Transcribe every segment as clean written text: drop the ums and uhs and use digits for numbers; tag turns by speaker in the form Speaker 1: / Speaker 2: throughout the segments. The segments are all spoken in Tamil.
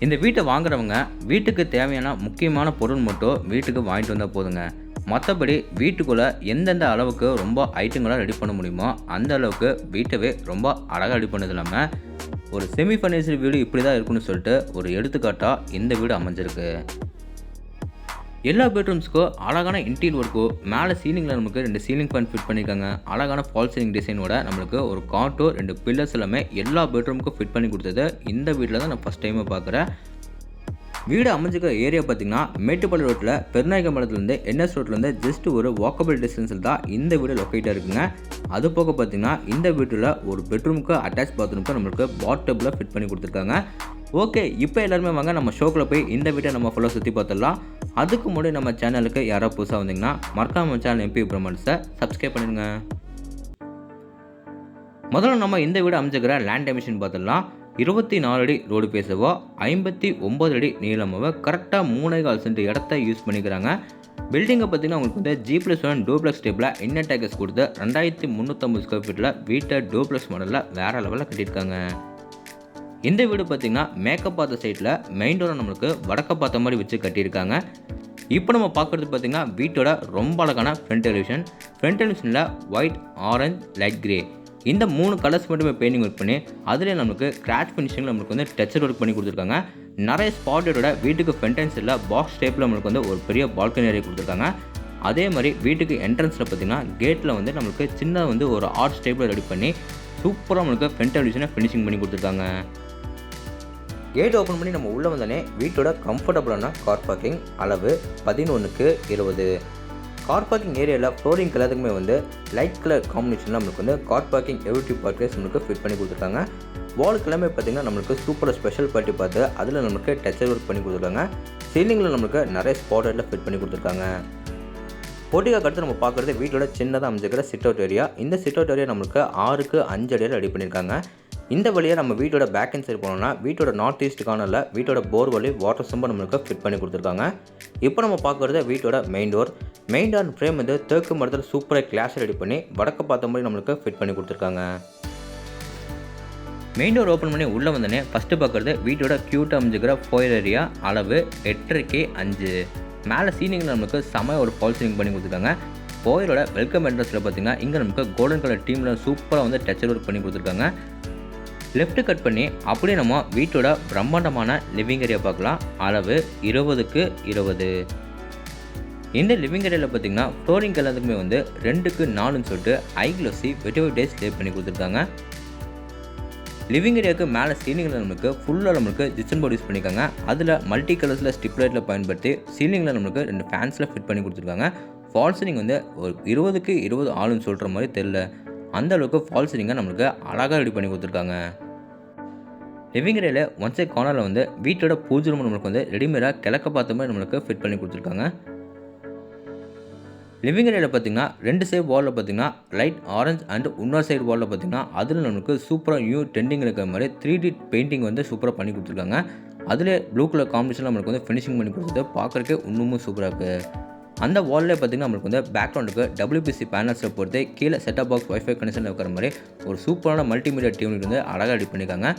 Speaker 1: இந்த வீட்டை வாங்குறவங்க வீட்டுக்கு தேவையான முக்கியமான பொருள் மட்டும் வீட்டுக்கு வாங்கிட்டு வந்தால் போதுங்க. மற்றபடி வீட்டுக்குள்ளே எந்தெந்த அளவுக்கு ரொம்ப ஐட்டங்களாக ரெடி பண்ண முடியுமோ அந்த அளவுக்கு வீட்டவே ரொம்ப அழகாக ரெடி பண்ணது இல்லாமல் ஒரு செமி ஃபர்னிச்சர் வீடு இப்படி தான் இருக்குன்னு சொல்லிட்டு ஒரு எடுத்துக்காட்டாக இந்த வீடு அமைஞ்சிருக்கு. எல்லா பெட்ரூம்ஸ்க்கும் அழகான இன்டீரியர் ஒர்க்கும் மேலே சீலிங்கில் நமக்கு 2 சீலிங் ஃபேன் ஃபிட் பண்ணியிருக்காங்க. அழகான ஃபால் சீலிங் டிசைனோட நம்மளுக்கு ஒரு காட்டோ 2 பில்லர்ஸ் எல்லாமே எல்லா பெட்ரூமுக்கும் ஃபிட் பண்ணி கொடுத்தது இந்த வீட்டில் தான் நான் ஃபஸ்ட் டைமாக பார்க்குறேன். வீடு அமைஞ்சிக்கிற ஏரியா பார்த்திங்கன்னா மேட்டுப்பாளையம் ரோட்டில் பெருநாயக்கம்பாளையத்துலேருந்து என்எஸ் ரோட்லேருந்து ஜஸ்ட் ஒரு வாக்கபிள் டிஸ்டன்ஸில் தான் இந்த வீடு லொக்கேட்டாக இருக்குங்க. அது போக பார்த்திங்கன்னா இந்த வீட்டில் ஒரு பெட்ரூமுக்கு அட்டாச் பாத்ரூமுக்கு நம்மளுக்கு பாத்டப்பில் ஃபிட் பண்ணி கொடுத்துருக்காங்க. ஓகே, இப்போ எல்லாருமே வாங்க நம்ம ஷோக்கில் போய் இந்த வீட்டை நம்ம ஃபுல்லாக சுற்றி பார்த்துடலாம். அதுக்கு முன்னாடி நம்ம சேனலுக்கு யாராவது புதுசாக வந்தீங்கன்னா மறக்காம நம்ம சேனல் எம்பி பிரமாண்ட்ஸை சப்ஸ்கிரைப் பண்ணிடுங்க. முதல்ல நம்ம இந்த வீடு அமைஞ்சிக்கிற லேண்ட் டைமென்ஷன் பார்த்துடலாம். 24 அடி ரோடு பேசவோ 59 அடி நீளமாவோ கரெக்டாக 3.25 சென்ட் இடத்த யூஸ் பண்ணிக்கிறாங்க. பில்டிங்கை பார்த்திங்கன்னா உங்களுக்கு வந்து G+1 டூப்ளெக்ஸ் டைப்பில் இன்னர் டேக்கஸ் கொடுத்து 2350 ஸ்கொயர் ஃபீட்டில் வீட்டை டூப்ளெக்ஸ் மாடலில் வேறு லெவலில் கட்டியிருக்காங்க. இந்த வீடு பார்த்திங்கன்னா மேக்கப் பார்த்த சைட்டில் மெயின் டோரை நம்மளுக்கு வடக்க பார்த்த மாதிரி வச்சு கட்டியிருக்காங்க. இப்போ நம்ம பார்க்குறது பார்த்திங்கன்னா வீட்டோட ரொம்ப அழகான ஃப்ரண்ட் எலிவேஷன். ஃப்ரண்ட் எலிவேஷனில் ஒயிட், ஆரஞ்ச், லைட் கிரே இந்த 3 கலர்ஸ் மட்டுமே பெயிண்டிங் ஒர்க் பண்ணி அதில் நம்மளுக்கு கிராச் ஃபினிஷிங்கில் நம்மளுக்கு வந்து டச்சர் ஒர்க் பண்ணி கொடுத்துருக்காங்க. நிறைய ஸ்பாட்டோட வீட்டுக்கு ஃப்ரண்ட் பாக்ஸ் டைப்பில் நம்மளுக்கு வந்து ஒரு பெரிய பால்கனி ஏரியா கொடுத்துருக்காங்க. அதே மாதிரி வீட்டுக்கு என்ட்ரன்ஸில் பார்த்திங்கன்னா கேட்டில் வந்து நம்மளுக்கு சின்ன வந்து ஒரு ஆர்ச் டைப்பில் ரெடி பண்ணி சூப்பராக நம்மளுக்கு ஃப்ரண்ட் எலிவேஷனை ஃபினிஷிங் பண்ணி கொடுத்துருக்காங்க. கேட் ஓப்பன் பண்ணி நம்ம உள்ளே வந்தானே வீட்டோட கம்ஃபர்டபுளான கார் பார்க்கிங் அளவு 11:20. கார் பார்க்கிங் ஏரியாவில் ஃப்ளோரிங் எல்லாத்துக்குமே வந்து லைட் கலர் காம்பினேஷனில் நம்மளுக்கு வந்து கார் பார்க்கிங் எவ்ரி பார்க்கேஸ் நம்மளுக்கு ஃபிட் பண்ணி கொடுத்துருக்காங்க. வாலுக்கு எல்லாமே பார்த்திங்கன்னா நம்மளுக்கு சூப்பராக ஸ்பெஷல் பார்ட்டி பார்த்து அதில் நம்மளுக்கு டச்சர் ஒர்க் பண்ணி கொடுத்துருக்காங்க. சீலிங்கில் நம்மளுக்கு நிறைய ஸ்பாட்டில் ஃபிட் பண்ணி கொடுத்துருக்காங்க. போட்டிக்காக அடுத்து நம்ம பார்க்குறது வீட்டோட சின்னதாக அமைஞ்சிக்கிற சிட் அவுட் ஏரியா. இந்த சிட் அவுட் ஏரியா நம்மளுக்கு 6x5 அடியில் ரெடி பண்ணியிருக்காங்க. இந்த வழியாக நம்ம வீட்டோட பேக் அண்ட் சைடு போனோம்னா வீட்டோட நார்த் ஈஸ்ட் கார்னரில் வீட்டோட போர் வழி வாட்டர் சம்பா நம்மளுக்கு ஃபிட் பண்ணி கொடுத்துருக்காங்க. இப்போ நம்ம பார்க்குறது வீட்டோட மெயின் டோர் ஃப்ரேம் வந்து தேக்கு மரத்தில் சூப்பராக கிளாஸ் ரெடி பண்ணி வடக்க பார்த்த மாதிரி நம்மளுக்கு ஃபிட் பண்ணி கொடுத்துருக்காங்க. மெயின் டோர் ஓப்பன் பண்ணி உள்ளே வந்தோடனே ஃபஸ்ட்டு பார்க்குறது வீட்டோட க்யூட்டாக அமைஞ்சிக்கிற ஃபோயர் ஏரியா அளவு 8.5. மேலே சீலிங்கில் நம்மளுக்கு செம ஒரு ஃபால் சீலிங் பண்ணி கொடுத்துருக்காங்க. ஃபோயரோட வெல்கம் என்ட்ரன்ஸில் பார்த்திங்கன்னா இங்கே நமக்கு கோல்டன் கலர் டீமில் சூப்பராக வந்து டச்சர் ஒர்க் பண்ணி கொடுத்துருக்காங்க. லெஃப்ட் கட் பண்ணி அப்படியே நம்ம வீட்டோட பிரம்மாண்டமான லிவிங் ஏரியா பார்க்கலாம். அளவு 20x20. இந்த லிவிங் ஏரியாவில் பார்த்திங்கன்னா ஃப்ளோரிங் எல்லாத்துக்குமே வந்து 2x4 சொல்லிட்டு ஐக்ளோசி வெட்டிவைடேஸ் லே பண்ணி கொடுத்துருக்காங்க. லிவிங் ஏரியாவுக்கு மேலே சீலிங்கில் நம்மளுக்கு ஃபுல்லாக நம்மளுக்கு ஜிப்சம் போர்டு யூஸ் பண்ணியிருக்காங்க. அதில் மல்டி கலர்ஸில் ஸ்டிப் லைட்டில் பயன்படுத்தி சீலிங்கில் நம்மளுக்கு 2 ஃபேன்ஸில் ஃபிட் பண்ணி கொடுத்துருக்காங்க. ஃபால் சீலிங் வந்து ஒரு 20x20 ஆளுன்னு சொல்கிற மாதிரி தெரில, அந்த அளவுக்கு ஃபால் சீலிங்கை நம்மளுக்கு அழகாக ரெடி பண்ணி கொடுத்துருக்காங்க. லிவிங் ஏரியாவில் ஒன் சைட் கார்னரில் வந்து வீட்டோட பூஜை ரூம் நம்மளுக்கு வந்து ரெடிமேடாக கிழக்க பார்த்த மாதிரி நம்மளுக்கு ஃபிட் பண்ணி கொடுத்துருக்காங்க. லிவிங் ஏரியாவில் பார்த்திங்கன்னா 2 சைடு வாலில் பார்த்திங்கன்னா லைட் ஆரஞ்ச் அண்ட் இன்னொரு சைடு வாலில் பார்த்திங்கன்னா அதில் நம்மளுக்கு சூப்பராக நியூ ட்ரெண்டிங் இருக்கிற மாதிரி 3D பெயிண்டிங் வந்து சூப்பராக பண்ணி கொடுத்துருக்காங்க. அதில் ப்ளூ கலர் காம்பினேஷன் நம்மளுக்கு வந்து ஃபினிஷிங் பண்ணி கொடுத்தது பார்க்குறதுக்கு இன்னமும் சூப்பராக இருக்குது. அந்த வாலில் பார்த்திங்கன்னா நம்மளுக்கு வந்து பேக்ரவுண்டுக்கு WPC பேனல்ஸில் பொறுத்து கீழே செட்டப் பாக்ஸ் வைஃபை கனெக்ஷனில் இருக்கிற மாதிரி ஒரு சூப்பரான மல்டிமீடியா டியூனிட் வந்து அழகாக ரெடி பண்ணியிருக்காங்க.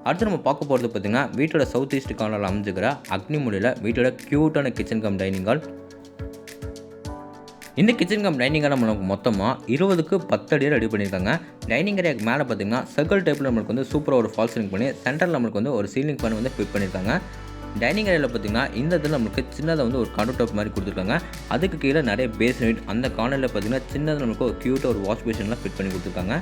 Speaker 1: அடுத்து நம்ம பார்க்க போகிறது பார்த்திங்கன்னா வீட்டோட சவுத் ஈஸ்ட் கார்னரில் அமைஞ்சிக்கிற அக்னி மூலையில் வீட்டோட க்யூட்டான கிச்சன் கம் டைனிங் ஹால். இந்த கிச்சன் கம் டைனிங் ஹால் நம்மளுக்கு மொத்தமாக 20x10 அடியில் ரெடி பண்ணியிருக்காங்க. டைனிங் ஏரியாவுக்கு மேலே பார்த்திங்கன்னா சர்க்கிள் டைப்பில் நம்மளுக்கு வந்து சூப்பராக ஒரு ஃபால் சீலிங் பண்ணி சென்டரில் நம்மளுக்கு வந்து ஒரு சீலிங் ஃபேன் வந்து ஃபிட் பண்ணியிருக்காங்க. டைனிங் ஏரியாவில் பார்த்திங்கன்னா இந்த இடத்துல நம்மளுக்கு சின்னதாக வந்து ஒரு கவுண்டர் டாப் மாதிரி கொடுத்துருக்காங்க. அதுக்கு கீழே நிறைய பேஸ் யூனிட், அந்த கார்னரில் பார்த்திங்கன்னா சின்னதாக நம்மளுக்கு ஒரு க்யூட்டாக ஒரு வாஷ் பேஷன்லாம் ஃபிட் பண்ணி கொடுத்துருக்காங்க.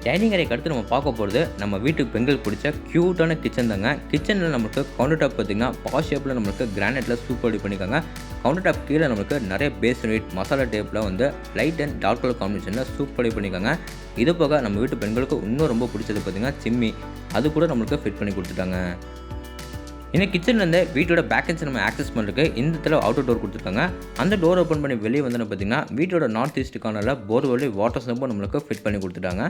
Speaker 1: டைனிங் ஏரியாக்கு அடுத்து நம்ம பார்க்க போகிறது நம்ம வீட்டுக்கு பெண்களுக்கு பிடிச்ச க்யூட்டான கிச்சன் தாங்க. கிச்சனில் நம்மளுக்கு கவுண்டர் டாப் பார்த்திங்கன்னா பாஸ் ஷேப்பில் நம்மளுக்கு கிரானைட்டில் சூப்பர் ரெடி பண்ணியிருக்காங்க. கவுண்டர் டாப் கீழே நம்மளுக்கு நிறைய பேஸ் யூனிட் மசாலா டேப்பில் வந்து லைட் அண்ட் டார்க் கலர் காம்பினேஷனில் சூப்பர் ரெடி பண்ணியிருக்காங்க. இது போக நம்ம வீட்டு பெண்களுக்கு இன்னும் ரொம்ப பிடிச்சது பார்த்திங்கன்னா சிம்மி, அது கூட நம்மளுக்கு ஃபிட் பண்ணி கொடுத்துட்டாங்க. இந்த கிச்சன்லேருந்து வீட்டோட பேக் அண்ட் நம்ம ஆக்சஸ் பண்ணுறதுக்கு இந்த இடத்துல அவுட்டர் டோர் கொடுத்துருக்காங்க. அந்த டோர் ஓப்பன் பண்ணி வெளியே வந்து பார்த்திங்கன்னா வீட்டோட நார்த் ஈஸ்ட் கார்னரில் போர் வழி வாட்டர் சம்பு நம்மளுக்கு ஃபிட் பண்ணி கொடுத்துட்டாங்க.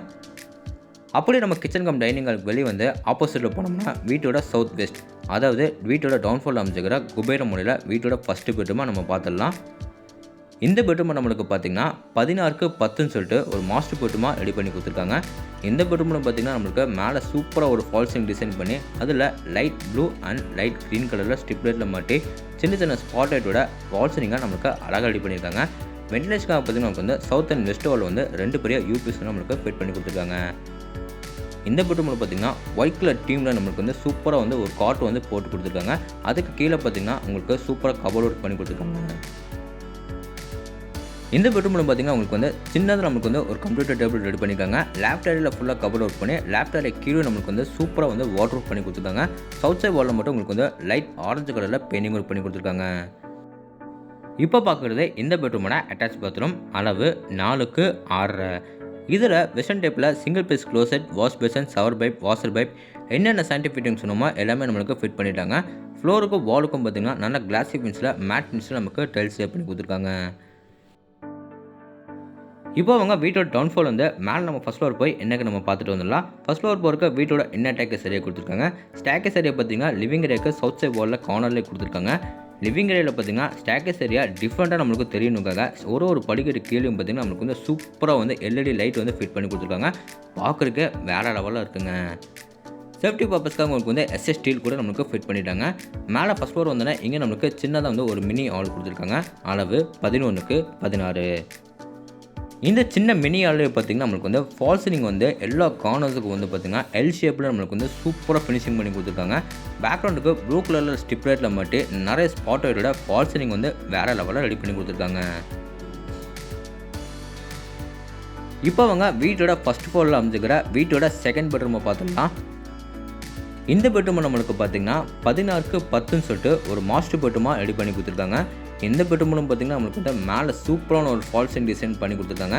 Speaker 1: அப்படியே நம்ம கிச்சன் கம் டைனிங் ஹாலுக்கு வெளியே வந்து ஆப்போசிட்டில் போனோம்னா வீட்டோட சவுத் வெஸ்ட், அதாவது வீட்டோட டவுன்ஃபால் அமைஞ்சிக்கிற குபேர மூலையில் வீட்டோட ஃபஸ்ட்டு பெட்ரூமாக நம்ம பார்த்துடலாம். இந்த பெட்ரூம் நம்மளுக்கு பார்த்தீங்கன்னா 16க்கு 10ன்னு சொல்லிட்டு ஒரு மாஸ்டர் பெட்ரூமாக ரெடி பண்ணி கொடுத்துருக்காங்க. இந்த பெட்ரூமில் பார்த்தீங்கன்னா நம்மளுக்கு மேலே சூப்பராக ஒரு ஃபால் சீலிங் டிசைன் பண்ணி அதில் light blue and light green கலரில் ஸ்ட்ரிப் லைட்டில் மாட்டி சின்ன சின்ன ஸ்பாட் லைட்டோட ஃபால் சீலிங்காக நம்மளுக்கு அழகாக ரெடி பண்ணியிருக்காங்க. வென்டிலேஷனுக்காக பார்த்தீங்கன்னா நமக்கு வந்து சவுத் அண்ட் வெஸ்ட் வால் வந்து 2 பெரிய யூபிஎஸ் நம்மளுக்கு ஃபிட் பண்ணி கொடுத்துருக்காங்க. இந்த பெட்ரூமில் பார்த்தீங்கன்னா ஒயிட் கலர் டீமில் நம்மளுக்கு வந்து சூப்பராக வந்து ஒரு காட் வந்து போட்டு கொடுத்துருக்காங்க. அதுக்கு கீழே பார்த்தீங்கன்னா உங்களுக்கு சூப்பராக கபோர்ட் ஒர்க் பண்ணி கொடுத்துருக்காங்க. இந்த பெட்ரூமில் பார்த்தீங்கன்னா உங்களுக்கு வந்து சின்னதாக நமக்கு வந்து ஒரு கம்ப்யூட்டர் டேபிள் ரெடி பண்ணியிருக்காங்க. லேஃப்ட் ஏரியாவில் ஃபுல்லாக கபோர்ட் ஒர்க் பண்ணி லேஃப்ட் ஏரியா கீழே நமக்கு வந்து சூப்பராக வந்து வாட்டர் ஒர்க் பண்ணி கொடுத்துருக்காங்க. சவுத் சைட் வாலில் மட்டும் உங்களுக்கு வந்து லைட் ஆரஞ்சு கலரில் பெயிண்டிங் ஒர்க் பண்ணி கொடுத்துருக்காங்க. இப்போ பார்க்குறது இந்த பெட்ரூமோட அட்டாச் பாத்ரூம். அளவு 4க்கு 6. இதில் வெஸ்டர்ன் டைப்பில் single piece closet, wash basin, shower pipe, washer pipe என்னென்ன சயின்டிஃபிக் ஃபிட்டிங்ஸ் சொன்னோமோ எல்லாமே நம்மளுக்கு ஃபிட் பண்ணிட்டாங்க. ஃப்ளோருக்கும் வாலுக்கும் பார்த்தீங்கன்னா நல்ல கிளாஸி ஃபினிஷில் மேட் ஃபினிஷில் நமக்கு டைல்ஸ் சேவ் பண்ணி கொடுத்துருக்காங்க. இப்போ அவங்க வீட்டோட டவுன் ஃப்ளோர் வந்து மேலே நம்ம ஃபஸ்ட் ஃப்ளோர் போய் என்னக்கு நம்ம பார்த்துட்டு வந்துடலாம். ஃபஸ்ட் ஃப்ளோர் போகிறக்க வீட்டோட இன்னர் டேக்கஸ் ஏரியா கொடுத்துருக்காங்க. ஸ்டேக்கஸ் ஏரியா பார்த்தீங்கன்னா லிவிங் ஏரியாவுக்கு சவுத் சைட் வாலில் கார்னர்லேயே கொடுத்துருக்காங்க. லிவிங் ஏரியாவில் பார்த்தீங்கன்னா ஸ்டேக்கஸ் ஏரியா டிஃப்ரெண்ட்டாக நம்மளுக்கு தெரியணுக்காக ஒரு படிக்கட்டு கீழே பார்த்தீங்கன்னா நம்மளுக்கு வந்து சூப்பராக வந்து எல்இடி லைட் வந்து ஃபிட் பண்ணி கொடுத்துருக்காங்க. பார்க்குறதுக்கு வேறு லெவலில் இருக்குங்க. சேஃப்டி பர்பஸ்க்காக உங்களுக்கு வந்து எஸ்எஸ் ஸ்டீல் கூட நம்மளுக்கு ஃபிட் பண்ணிட்டாங்க. மேலே ஃபஸ்ட் ஃப்ளோர் வந்தோன்னா இங்கே நம்மளுக்கு சின்னதாக வந்து ஒரு மினி ஹால் கொடுத்துருக்காங்க. அளவு 11க்கு 16. இந்த சின்ன மினி ஹாலில் பார்த்திங்கன்னா நம்மளுக்கு வந்து ஃபால் சீலிங் வந்து எல்லா கார்னர்ஸுக்கும் வந்து பார்த்திங்கன்னா எல் ஷேப்பில் நம்மளுக்கு வந்து சூப்பராக ஃபினிஷிங் பண்ணி கொடுத்துருக்காங்க. பேக்ரவுண்டுக்கு ப்ளூ கலரில் ஸ்டிப் லைட்டில் மாட்டி நிறைய ஸ்பாட் லைட்டோட ஃபால் சீலிங் வந்து வேறு லெவலில் ரெடி பண்ணி கொடுத்துருக்காங்க. இப்போ அவங்க வீட்டோட ஃபஸ்ட் ஃப்ளோரில் அமைஞ்சிக்கிற வீட்டோட செகண்ட் பெட்ரூமை பார்த்துக்கலாம். இந்த பெட்ரூமை நம்மளுக்கு பார்த்திங்கன்னா 16க்கு 10ன்னு சொல்லிட்டு ஒரு மாஸ்டர் பெட்ரூமாக ரெடி பண்ணி கொடுத்துருக்காங்க. இந்த பெட்ரூமிலும் பார்த்திங்கன்னா நம்மளுக்கு வந்து மேலே சூப்பரான ஒரு ஃபால் சீலிங் டிசைன் பண்ணி கொடுத்துருக்காங்க.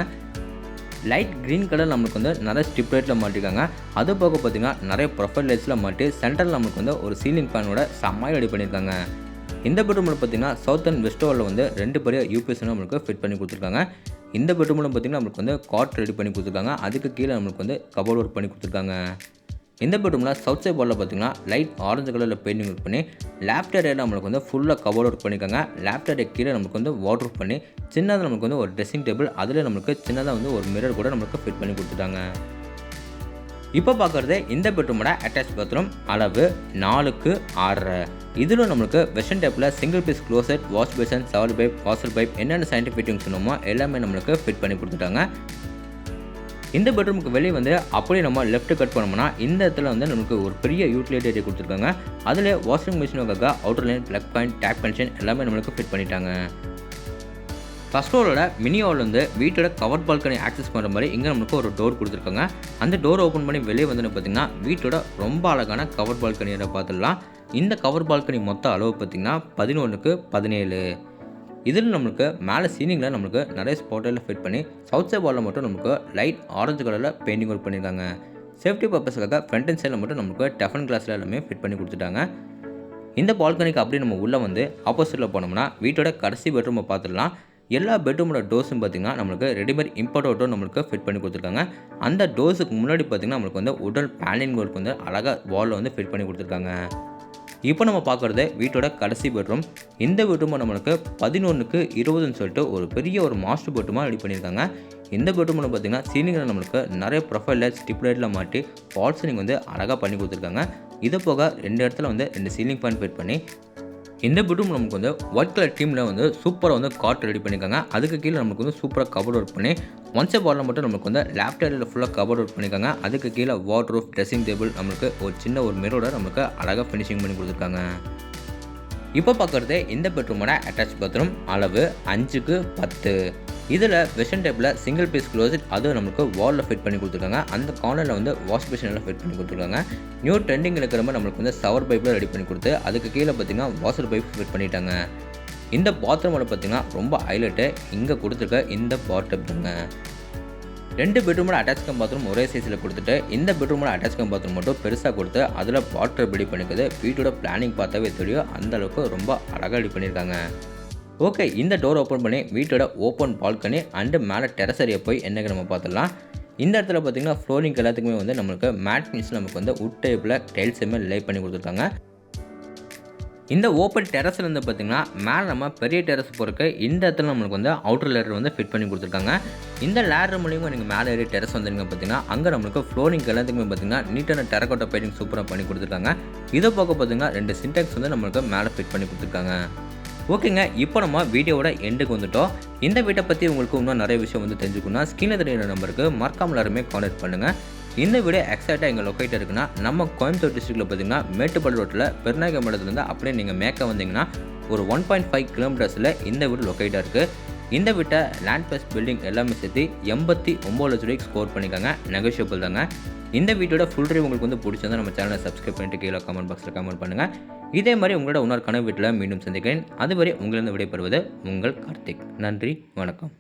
Speaker 1: லைட் க்ரீன் கலர் நம்மளுக்கு வந்து நிறைய ஸ்ட்ரிப் லைட்டில் மாட்டிருக்காங்க. அது போக பார்த்திங்கன்னா நிறைய ப்ரொஃபைல் லைட்ஸில் மாட்டி சென்டரில் நம்மளுக்கு வந்து ஒரு சீலிங் ஃபேனோட செம்மையாக ரெடி பண்ணியிருக்காங்க. இந்த பெட்ரூமில் பார்த்திங்கன்னா சவுத் அண்ட் வெஸ்ட் வாலில் வந்து 2 பெரிய யூபிஎஸ் நம்மளுக்கு ஃபிட் பண்ணி கொடுத்துருக்காங்க. இந்த பெட்ரூமில் பார்த்திங்கன்னா நம்மளுக்கு வந்து காட் ரெடி பண்ணி கொடுத்துருக்காங்க. அதுக்கு கீழே நம்மளுக்கு வந்து கபோர்ட் ஒர்க் பண்ணி கொடுத்துருக்காங்க. இந்த பெட்ரூமில் சவுத் சைட் வாலில் பார்த்தீங்கன்னா லைட் ஆரஞ்சு கலரில் பெயிண்டிங் ஒர்க் பண்ணி லேஃப்ட் ஏரியாவில் நம்மளுக்கு வந்து ஃபுல்லாக கபோர்ட் ஒர்க் பண்ணியிருக்காங்க. லேஃப்ட் ஏரியா கீழே நமக்கு வந்து வாட்டர் ஒர்க் பண்ணி சின்னதாக நமக்கு வந்து ஒரு ட்ரெஸ்ஸிங் டேபிள், அதில் நம்மளுக்கு சின்னதாக வந்து ஒரு மிரர் கூட நம்மளுக்கு ஃபிட் பண்ணி கொடுத்துட்டாங்க. இப்போ பார்க்குறது இந்த பெட்ரூமோட அட்டாச் பாத்ரூம். அளவு 4க்கு 6. இதில் நம்மளுக்கு வெஸ்டர்ன் டைப்பில் single piece closet, wash basin, shower pipe, washer pipe என்னென்ன சயின்டிஃபிக் ஃபிட்டிங்ஸ் சொன்னோமோ எல்லாமே நம்மளுக்கு ஃபிட் பண்ணி கொடுத்துட்டாங்க. இந்த பெட்ரூமுக்கு வெளியே வந்து அப்படியே நம்ம லெஃப்ட் கட் பண்ணோம்னா இந்த இடத்துல வந்து நமக்கு ஒரு பெரிய யூட்டிலிட்டி ஏரியா கொடுத்துருக்காங்க. அதில் வாஷிங் மிஷினுக்காக outer line, plug point, tap connection எல்லாமே நம்மளுக்கு ஃபிட் பண்ணிட்டாங்க. ஃபர்ஸ்ட் ஃப்ளோரோட மினி ஹால் வந்து வீட்டோட கவர் பால்கனி ஆக்சஸ் பண்ணுற மாதிரி இங்கே நம்மளுக்கு ஒரு டோர் கொடுத்துருக்காங்க. அந்த டோர் ஓப்பன் பண்ணி வெளியே வந்து பார்த்திங்கன்னா வீட்டோட ரொம்ப அழகான கவர் பால்கனியை பார்த்துடலாம். இந்த கவர் பால்கனி மொத்த அளவு பார்த்திங்கன்னா 11க்கு 17. இதில் நம்மளுக்கு மேலே சீலிங்கில் நம்மளுக்கு நிறைய ஸ்பாட்டில் ஃபிட் பண்ணி சவுத் சைட் வாலில் மட்டும் நமக்கு லைட் ஆரஞ்சு கலரில் பெயிண்டிங் ஒர்க் பண்ணியிருக்காங்க. சேஃப்டி பர்பஸுக்காக ஃப்ரண்ட் அண்ட் சைடில் மட்டும் நமக்கு டெஃபன் கிளாஸில் எல்லாமே ஃபிட் பண்ணி கொடுத்துட்டாங்க. இந்த பால்கனிக்கு அப்படியே நம்ம உள்ளே வந்து ஆப்போசிட்டில் போனோம்னா வீட்டோட கடைசி பெட்ரூமை பார்த்துடலாம். எல்லா பெட்ரூமோட டோர்ஸும் பார்த்திங்கன்னா நம்மளுக்கு ரெடிமேட் இம்போர்ட் டோர் நம்மளுக்கு ஃபிட் பண்ணி கொடுத்துருக்காங்க. அந்த டோர்ஸுக்கு முன்னாடி பார்த்திங்கன்னா நம்மளுக்கு வந்து உடல் பேனிங் ஒர்க் வந்து அழகாக வாலில் வந்து ஃபிட் பண்ணி கொடுத்துருக்காங்க. இப்போ நம்ம பார்க்குறது வீட்டோட கடைசி பெட்ரூம். இந்த பெட்ரூமை நம்மளுக்கு 11க்கு 20ன்னு சொல்லிட்டு ஒரு பெரிய ஒரு மாஸ்டர் பெட்ரூமாக ரெடி பண்ணியிருக்காங்க. இந்த பெட்ரூமில் பார்த்திங்கன்னா சீலிங்கில் நம்மளுக்கு நிறைய ப்ரொஃபைல் லைட், ஸ்டிப் லைட்டில் மாட்டி ஃபால் சீலிங் வந்து அழகாக பண்ணி கொடுத்துருக்காங்க. இது போக 2 இடத்துல வந்து 2 சீலிங் ஃபேன் ஃபிட் பண்ணி இந்த பெட்ரூம் நமக்கு வந்து ஒயிட் கலர் டீமில் வந்து சூப்பராக வந்து காட் ரெடி பண்ணியிருக்காங்க. அதுக்கு கீழே நமக்கு வந்து சூப்பராக கபோர்ட் ஒர்க் பண்ணி ஒன் சைட் வாலில் மட்டும் நமக்கு வந்து லேஃப்ட் ஏரியாவில் ஃபுல்லாக கபோர்ட் ஒர்க் பண்ணியிருக்காங்க. அதுக்கு கீழே வாட்டர் ரூஃப், ட்ரெஸ்ஸிங் டேபிள் நம்மளுக்கு ஒரு சின்ன ஒரு மிரரோட நமக்கு அழகாக ஃபினிஷிங் பண்ணி கொடுத்துருக்காங்க. இப்போ பார்க்குறது இந்த பெட்ரூமோட அட்டாச் பாத்ரூம். அளவு 5க்கு 10. இதில் வெஸ்டர்ன் டைப்பில் சிங்கிள் பீஸ் க்ளோசெட், அதுவும் நம்மளுக்கு வாலில் ஃபிட் பண்ணி கொடுத்துருக்காங்க. அந்த கார்னரில் வந்து வாஷ் பேஷனில் ஃபிட் பண்ணி கொடுத்துருக்காங்க. நியூ ட்ரெண்டிங் இருக்கிற மாதிரி நம்மளுக்கு வந்து ஷவர் பைப்பில் ரெடி பண்ணி கொடுத்து அதுக்கு கீழே பார்த்திங்கன்னா வாஷர் பைப் ஃபிட் பண்ணிட்டாங்க. இந்த பாத்ரூமோட பார்த்திங்கன்னா ரொம்ப ஹைலைட்டு இங்கே கொடுத்துருக்க இந்த பாத்டப் தாங்க. 2 பெட்ரூமோட அட்டாச் பாத்ரூம் ஒரே சைஸில் கொடுத்துட்டு இந்த பெட்ரூமோட அட்டாச் பாத்ரூம் மட்டும் பெருசாக கொடுத்து அதில் பாத்டப் ரெடி பண்ணிக்கிறது வீட்டோட பிளானிங் பார்த்தாவே தெரியும். அந்தளவுக்கு ரொம்ப அழகாக ரெடி பண்ணியிருக்காங்க. ஓகே, இந்த டோர் ஓப்பன் பண்ணி வீட்டோட ஓப்பன் பால்கனி அண்டு மேலே டெரஸ் ஏரியா போய் என்னங்க நம்ம பார்த்துடலாம். இந்த இடத்துல பார்த்திங்கன்னா ஃப்ளோரிங் எல்லாத்துக்குமே வந்து நம்மளுக்கு மேட் ஃபினிஷ் நமக்கு வந்து உட் டைப்பில் டைல்ஸுமே லே பண்ணி கொடுத்துருக்காங்க. இந்த ஓப்பன் டெரஸில் வந்து பார்த்திங்கன்னா மேலே நம்ம பெரிய டெரஸ் போகிறக்கு இந்த இடத்துல நம்மளுக்கு வந்து அவுட்டர் லேடர் வந்து ஃபிட் பண்ணி கொடுத்துருக்காங்க. இந்த லேடர் மூலியமாக நீங்கள் மேலே ஏறி டெரஸ் வந்தீங்க பார்த்தீங்கன்னா அங்கே நம்மளுக்கு ஃப்ளோரிங் எல்லாத்துக்குமே பார்த்தீங்கன்னா நீட்டான டெரக்கோட்டா பெயிண்டிங் சூப்பராக பண்ணி கொடுத்துருக்காங்க. இதை பார்க்க பார்த்தீங்கன்னா 2 சின்டெக்ஸ் வந்து நம்மளுக்கு மேலே ஃபிட் பண்ணி கொடுத்துருக்காங்க. ஓகேங்க, இப்போ நம்ம வீடியோவோட எண்டுக்கு வந்துட்டோம். இந்த வீட்டை பற்றி உங்களுக்கு இன்னும் நிறைய விஷயம் வந்து தெரிஞ்சுக்கணும்னா ஸ்க்ரீனில் தெரியுற நம்பருக்கு மறக்காம எல்லாருமே கான்டாக்ட் பண்ணுங்கள். இந்த வீடியோ எக்ஸாக்டாக எங்கள் லொக்கேட் இருக்குன்னா நம்ம கோயம்புத்தூர் டிஸ்ட்ரிக்ட்டில் பார்த்தீங்கன்னா மேட்டுப்பாளையம் ரோட்டில் பெருநாயகம் மடத்துலேருந்து அப்படியே நீங்கள் மேற்க வந்தீங்கன்னா ஒரு 1.5 கிலோமீட்டர்ஸில் இந்த வீடு லொக்கேட்டாக இருக்குது. இந்த வீட்டை லேண்ட் ப்ளஸ் பில்டிங் எல்லாமே சேர்த்து 89 லட்ச ரூபாய்க்கு ஸ்கோர் பண்ணிக்காங்க. நெகோஷியபிள் தாங்க. இந்த வீடியோட ஃபுல் ரிவ்யூ உங்களுக்கு வந்து பிடிச்சிருந்தா நம்ம சேனலை சப்ஸ்கிரைப் பண்ணிட்டு கீழே கமெண்ட் பாக்ஸில் கமெண்ட் பண்ணுங்கள். இதே மாதிரி உங்களோட இன்னொரு கனவு வீட்டில் மீண்டும் சந்திக்கிறேன். அதுவரை உங்களிருந்து விடைபெறுவது உங்கள் கார்த்திக். நன்றி, வணக்கம்.